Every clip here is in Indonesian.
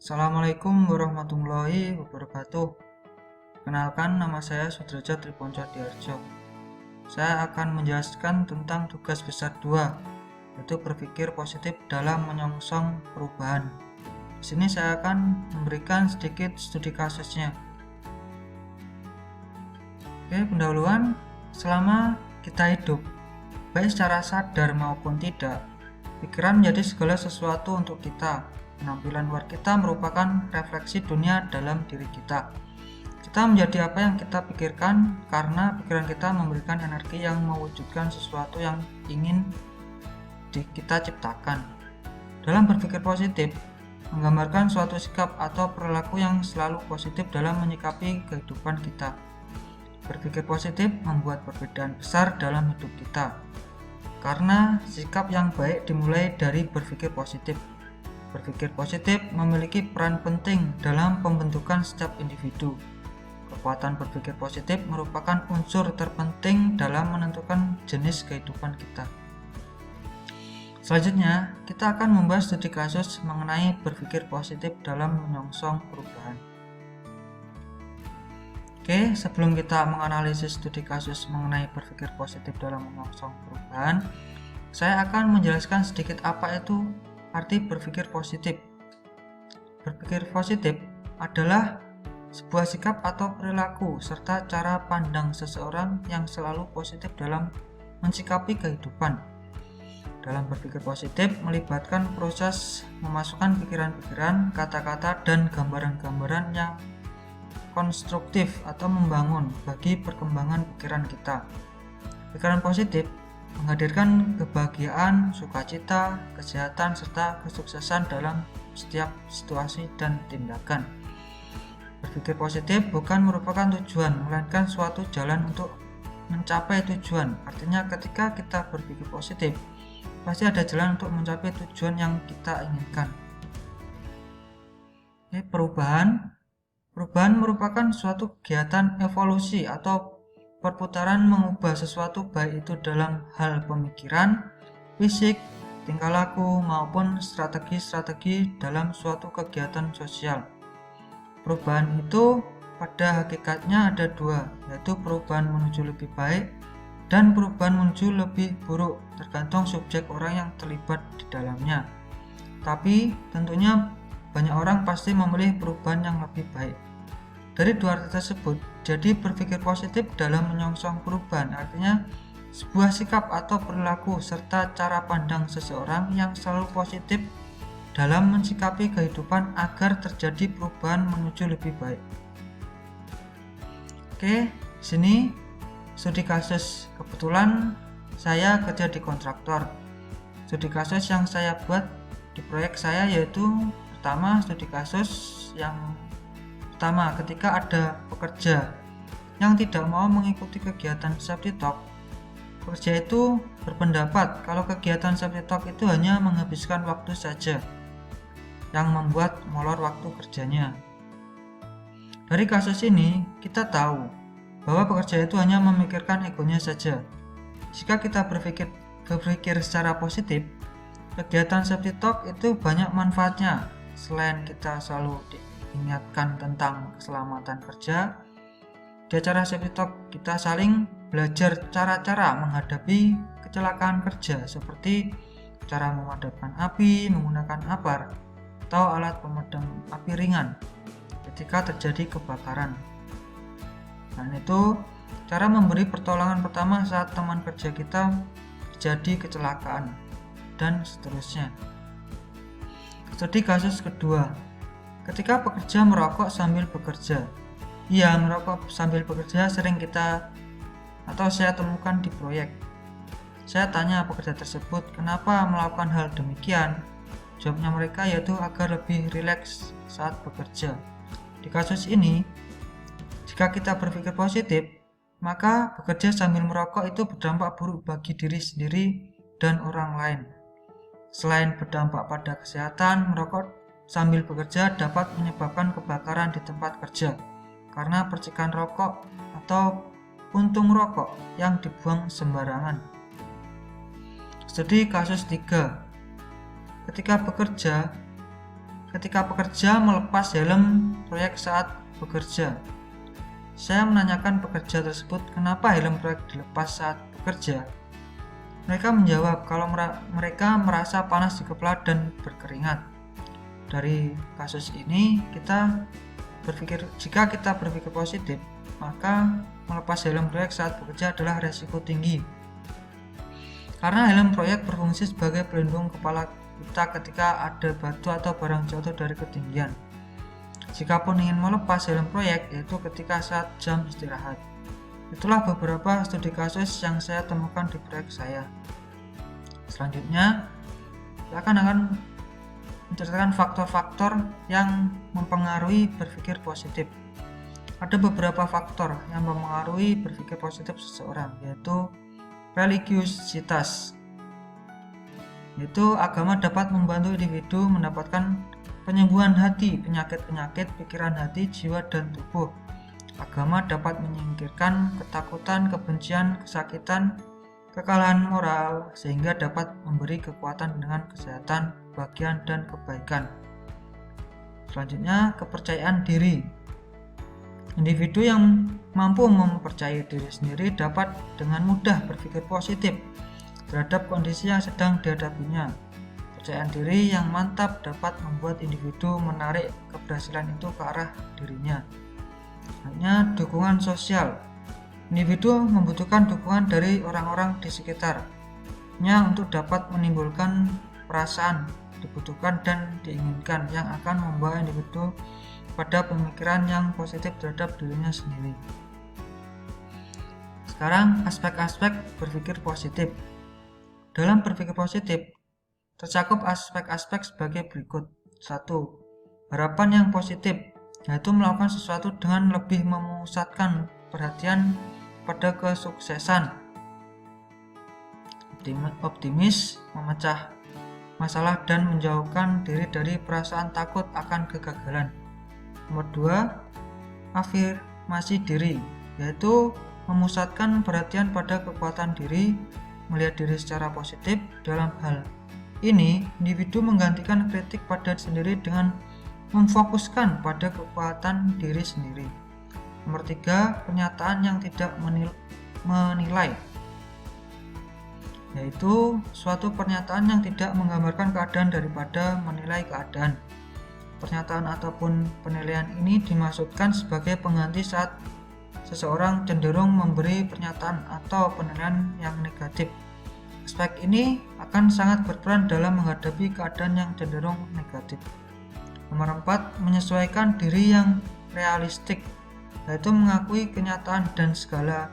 Assalamualaikum warahmatullahi wabarakatuh. Kenalkan, nama saya Sudrajat Triponco Diarjo. Saya akan menjelaskan tentang tugas besar 2, yaitu berpikir positif dalam menyongsong perubahan. Di sini saya akan memberikan sedikit studi kasusnya. Oke, pendahuluan. Selama kita hidup, baik secara sadar maupun tidak, pikiran menjadi segala sesuatu untuk kita. Penampilan luar kita merupakan refleksi dunia dalam diri kita. Kita menjadi apa yang kita pikirkan, karena pikiran kita memberikan energi yang mewujudkan sesuatu yang ingin kita ciptakan. Dalam berpikir positif, menggambarkan suatu sikap atau perilaku yang selalu positif dalam menyikapi kehidupan kita. Berpikir positif membuat perbedaan besar dalam hidup kita, karena sikap yang baik dimulai dari berpikir positif. Berpikir positif memiliki peran penting dalam pembentukan setiap individu. Kekuatan berpikir positif merupakan unsur terpenting dalam menentukan jenis kehidupan kita. Selanjutnya, kita akan membahas studi kasus mengenai berpikir positif dalam menyongsong perubahan. Oke, sebelum kita menganalisis studi kasus mengenai berpikir positif dalam menyongsong perubahan, saya akan menjelaskan sedikit apa itu arti berpikir positif. Berpikir positif adalah sebuah sikap atau perilaku serta cara pandang seseorang yang selalu positif dalam mensikapi kehidupan. Dalam berpikir positif melibatkan proses memasukkan pikiran-pikiran, kata-kata, dan gambaran-gambaran yang konstruktif atau membangun bagi perkembangan pikiran kita. Pikiran positif menghadirkan kebahagiaan, sukacita, kesehatan, serta kesuksesan dalam setiap situasi dan tindakan. Berpikir positif bukan merupakan tujuan, melainkan suatu jalan untuk mencapai tujuan. Artinya ketika kita berpikir positif, pasti ada jalan untuk mencapai tujuan yang kita inginkan. Perubahan merupakan suatu kegiatan evolusi atau perputaran mengubah sesuatu, baik itu dalam hal pemikiran, fisik, tingkah laku, maupun strategi-strategi dalam suatu kegiatan sosial. Perubahan itu pada hakikatnya ada dua, yaitu perubahan menuju lebih baik dan perubahan menuju lebih buruk, tergantung subjek orang yang terlibat di dalamnya. Tapi tentunya banyak orang pasti memilih perubahan yang lebih baik. Dari dua arti tersebut, jadi berpikir positif dalam menyongsong perubahan artinya sebuah sikap atau perilaku serta cara pandang seseorang yang selalu positif dalam mensikapi kehidupan agar terjadi perubahan menuju lebih baik. Oke, sini studi kasus. Kebetulan saya kerja di kontraktor. Studi kasus yang saya buat di proyek saya yaitu pertama, studi kasus yang pertama, ketika ada pekerja yang tidak mau mengikuti kegiatan safety talk, pekerja itu berpendapat kalau kegiatan safety talk itu hanya menghabiskan waktu saja, yang membuat molor waktu kerjanya. Dari kasus ini, kita tahu bahwa pekerja itu hanya memikirkan egonya saja. Jika kita berpikir secara positif, kegiatan safety talk itu banyak manfaatnya. Selain kita selalu ingatkan tentang keselamatan kerja, di acara safety talk kita saling belajar cara-cara menghadapi kecelakaan kerja seperti cara memadamkan api menggunakan apar atau alat pemadam api ringan ketika terjadi kebakaran. Dan itu cara memberi pertolongan pertama saat teman kerja kita terjadi kecelakaan dan seterusnya. Studi kasus kedua, ketika pekerja merokok sambil bekerja. Iya, merokok sambil bekerja sering saya temukan di proyek. Saya tanya pekerja tersebut kenapa melakukan hal demikian. Jawabnya mereka yaitu agar lebih rileks saat bekerja. Di kasus ini, jika kita berpikir positif, maka bekerja sambil merokok itu berdampak buruk bagi diri sendiri dan orang lain. Selain berdampak pada kesehatan, merokok sambil bekerja dapat menyebabkan kebakaran di tempat kerja karena percikan rokok atau puntung rokok yang dibuang sembarangan. Studi kasus 3. Ketika ketika pekerja melepas helm proyek saat bekerja. Saya menanyakan pekerja tersebut kenapa helm proyek dilepas saat bekerja. Mereka menjawab kalau mereka merasa panas di kepala dan berkeringat. Dari kasus ini jika kita berpikir positif, maka melepas helm proyek saat bekerja adalah resiko tinggi. Karena helm proyek berfungsi sebagai pelindung kepala kita ketika ada batu atau barang jatuh dari ketinggian. Jikapun ingin melepas helm proyek, yaitu ketika saat jam istirahat. Itulah beberapa studi kasus yang saya temukan di proyek saya. Selanjutnya, saya akan menceritakan faktor-faktor yang mempengaruhi berpikir positif. Ada beberapa faktor yang mempengaruhi berpikir positif seseorang, yaitu religiusitas, yaitu agama dapat membantu individu mendapatkan penyembuhan hati, penyakit-penyakit pikiran hati, jiwa, dan tubuh. Agama dapat menyingkirkan ketakutan, kebencian, kesakitan, kekalahan moral, sehingga dapat memberi kekuatan dengan kesehatan, kebahagiaan, dan kebaikan. Selanjutnya, kepercayaan diri. Individu yang mampu mempercayai diri sendiri dapat dengan mudah berpikir positif terhadap kondisi yang sedang dihadapinya. Kepercayaan diri yang mantap dapat membuat individu menarik keberhasilan itu ke arah dirinya. Selanjutnya, dukungan sosial. Individu membutuhkan dukungan dari orang-orang di sekitarnya untuk dapat menimbulkan perasaan dibutuhkan dan diinginkan yang akan membawa individu pada pemikiran yang positif terhadap dirinya sendiri. Sekarang, aspek-aspek berpikir positif. Dalam berpikir positif, tercakup aspek-aspek sebagai berikut. 1. Harapan yang positif, yaitu melakukan sesuatu dengan lebih memusatkan perhatian pada kesuksesan. Optimis, memecah masalah dan menjauhkan diri dari perasaan takut akan kegagalan. Nomor 2, afirmasi diri, yaitu memusatkan perhatian pada kekuatan diri, melihat diri secara positif. Dalam hal ini, individu menggantikan kritik pada diri sendiri dengan memfokuskan pada kekuatan diri sendiri. Nomor 3, pernyataan yang tidak menilai, yaitu suatu pernyataan yang tidak menggambarkan keadaan daripada menilai keadaan. Pernyataan ataupun penilaian ini dimaksudkan sebagai pengganti saat seseorang cenderung memberi pernyataan atau penilaian yang negatif. Aspek ini akan sangat berperan dalam menghadapi keadaan yang cenderung negatif. Nomor 4, menyesuaikan diri yang realistik, yaitu mengakui kenyataan dan segera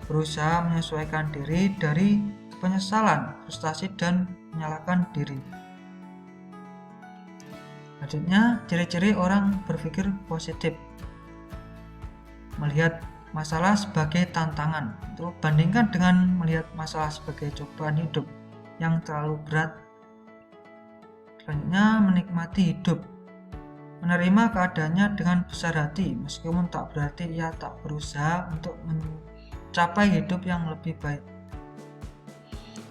berusaha menyesuaikan diri dari penyesalan, frustasi, dan menyalahkan diri. Selanjutnya, ciri-ciri orang berpikir positif. Melihat masalah sebagai tantangan. Itu bandingkan dengan melihat masalah sebagai cobaan hidup yang terlalu berat. Selanjutnya, menikmati hidup. Menerima keadaannya dengan besar hati, meskipun tak berarti ia tak berusaha untuk mencapai hidup yang lebih baik.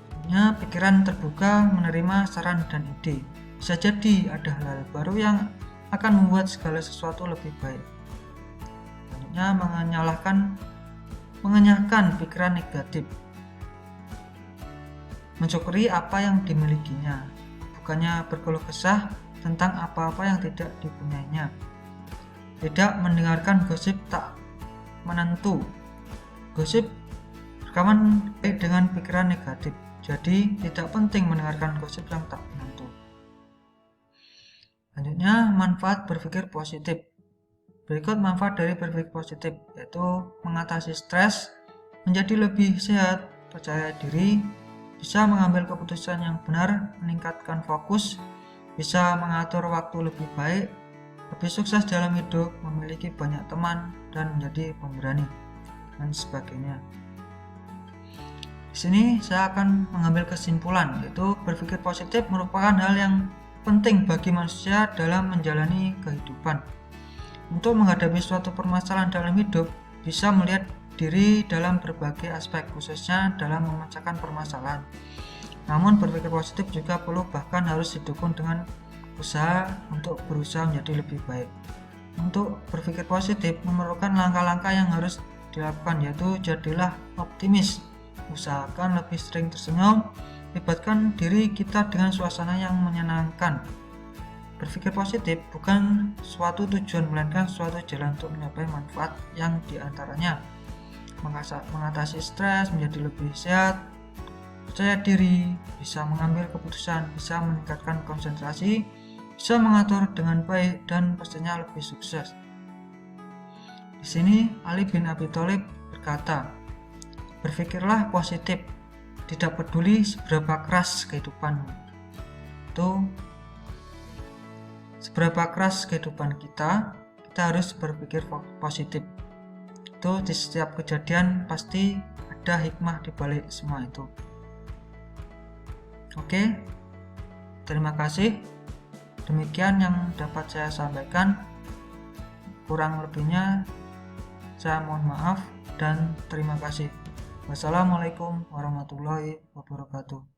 Selanjutnya, pikiran terbuka, menerima saran dan ide. Bisa jadi ada hal-hal baru yang akan membuat segala sesuatu lebih baik. Selanjutnya, mengenyahkan pikiran negatif. Mensyukuri apa yang dimilikinya, bukannya berkeluh kesah tentang apa-apa yang tidak dipunyainya. Tidak mendengarkan gosip tak menentu. Gosip berkawan dengan pikiran negatif, jadi tidak penting mendengarkan gosip yang tak menentu. Selanjutnya, manfaat berpikir positif. Berikut manfaat dari berpikir positif, yaitu mengatasi stres, menjadi lebih sehat, percaya diri, bisa mengambil keputusan yang benar, meningkatkan fokus, bisa mengatur waktu lebih baik, lebih sukses dalam hidup, memiliki banyak teman, dan menjadi pemberani, dan sebagainya. Di sini saya akan mengambil kesimpulan, yaitu berpikir positif merupakan hal yang penting bagi manusia dalam menjalani kehidupan. Untuk menghadapi suatu permasalahan dalam hidup, bisa melihat diri dalam berbagai aspek, khususnya dalam memecahkan permasalahan. Namun berpikir positif juga perlu, bahkan harus didukung dengan usaha untuk berusaha menjadi lebih baik. Untuk berpikir positif memerlukan langkah-langkah yang harus dilakukan, yaitu jadilah optimis, usahakan lebih sering tersenyum, libatkan diri kita dengan suasana yang menyenangkan. Berpikir positif bukan suatu tujuan, melainkan suatu jalan untuk mencapai manfaat yang diantaranya mengatasi stres, menjadi lebih sehat, percaya diri, bisa mengambil keputusan, bisa meningkatkan konsentrasi, bisa mengatur dengan baik, dan pastinya lebih sukses. Di sini Ali bin Abi Thalib berkata, berpikirlah positif, tidak peduli seberapa keras kehidupanmu. Itu seberapa keras kehidupan kita harus berpikir positif. Itu di setiap kejadian pasti ada hikmah di balik semua itu. Oke, terima kasih. Demikian yang dapat saya sampaikan. Kurang lebihnya saya mohon maaf dan terima kasih. Wassalamualaikum warahmatullahi wabarakatuh.